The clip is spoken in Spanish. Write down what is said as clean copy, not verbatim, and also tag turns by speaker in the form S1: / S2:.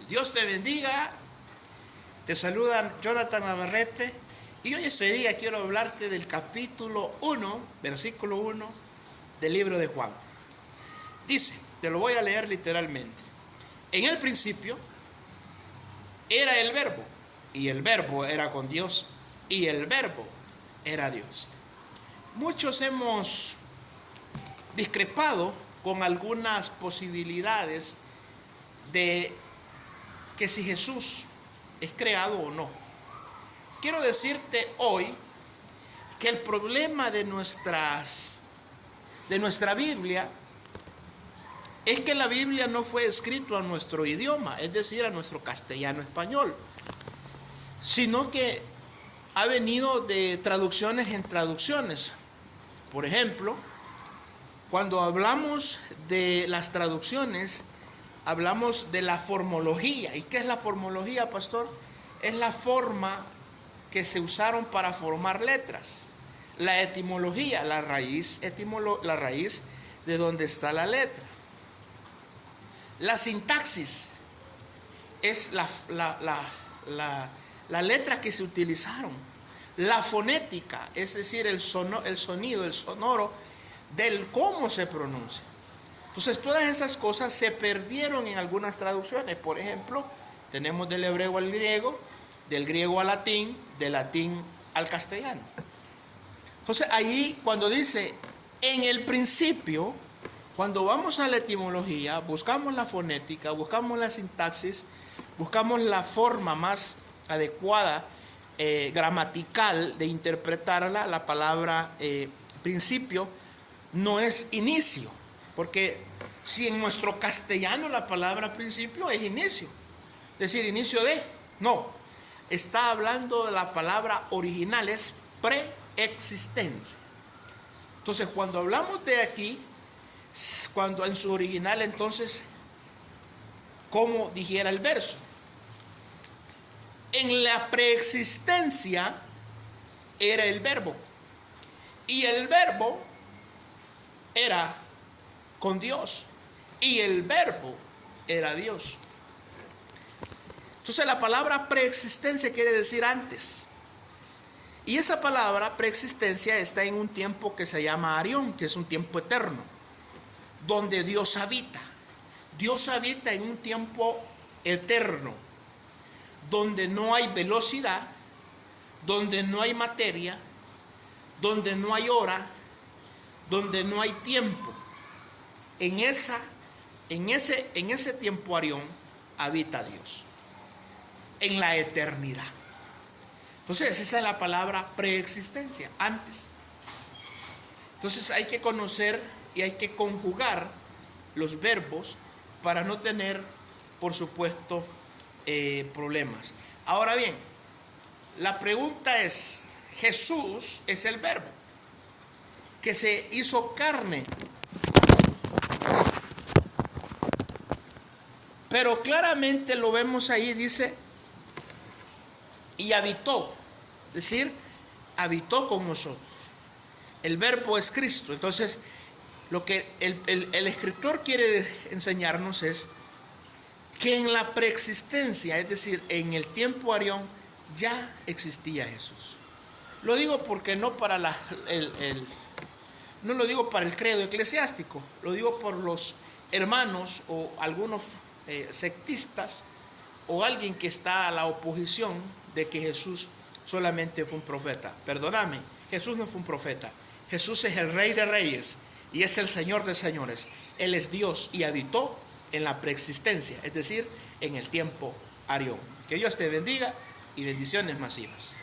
S1: Dios te bendiga. Te saluda Jonathan Navarrete. Y hoy ese día quiero hablarte del capítulo 1, versículo 1 del libro de Juan. Dice, te lo voy a leer literalmente. En el principio era el verbo, y el verbo era con Dios, y el verbo era Dios. Muchos hemos discrepado con algunas posibilidades de que si Jesús es creado o no. Quiero decirte hoy que el problema de nuestra Biblia es que la Biblia no fue escrita a nuestro idioma, es decir, a nuestro castellano español, sino que ha venido de traducciones en traducciones. Por ejemplo, cuando hablamos de las traducciones, hablamos de la formología. ¿Y qué es la formología, pastor? Es la forma que se usaron para formar letras. La etimología, la raíz de donde está la letra. La sintaxis es la letra que se utilizaron. La fonética, es decir, el sonido, el sonoro del cómo se pronuncia. Entonces todas esas cosas se perdieron en algunas traducciones. Por ejemplo, tenemos del hebreo al griego, del griego al latín, del latín al castellano. Entonces ahí cuando dice en el principio, cuando vamos a la etimología, buscamos la fonética, buscamos la sintaxis, buscamos la forma más adecuada gramatical de interpretarla. La palabra principio no es inicio, porque si en nuestro castellano la palabra principio es inicio, es decir, inicio de, no, está hablando de la palabra original, es preexistencia. Entonces cuando hablamos de aquí, cuando en su original, entonces, como dijera el verso, en la preexistencia era el verbo, y el verbo era con Dios, y el verbo era Dios. Entonces la palabra preexistencia quiere decir antes, y esa palabra preexistencia está en un tiempo que se llama Arión, que es un tiempo eterno, donde Dios habita. Dios habita en un tiempo eterno, donde no hay velocidad, donde no hay materia, donde no hay hora, donde no hay tiempo. En ese tiempo Arión habita Dios, en la eternidad. Entonces esa es la palabra preexistencia, antes. Entonces hay que conocer y hay que conjugar los verbos para no tener, por supuesto, problemas. Ahora bien, la pregunta es, Jesús es el verbo que se hizo carne, pero claramente lo vemos ahí, dice, y habitó, es decir, habitó con nosotros. El verbo es Cristo. Entonces lo que el escritor quiere enseñarnos es que en la preexistencia, es decir, en el tiempo Arión, ya existía Jesús. Lo digo porque no para no lo digo para el credo eclesiástico, lo digo por los hermanos o algunos sectistas o alguien que está a la oposición de que Jesús solamente fue un profeta. Perdóname, Jesús no fue un profeta. Jesús es el Rey de Reyes y es el Señor de Señores. Él es Dios y habitó en la preexistencia, es decir, en el tiempo Arión. Que Dios te bendiga y bendiciones masivas.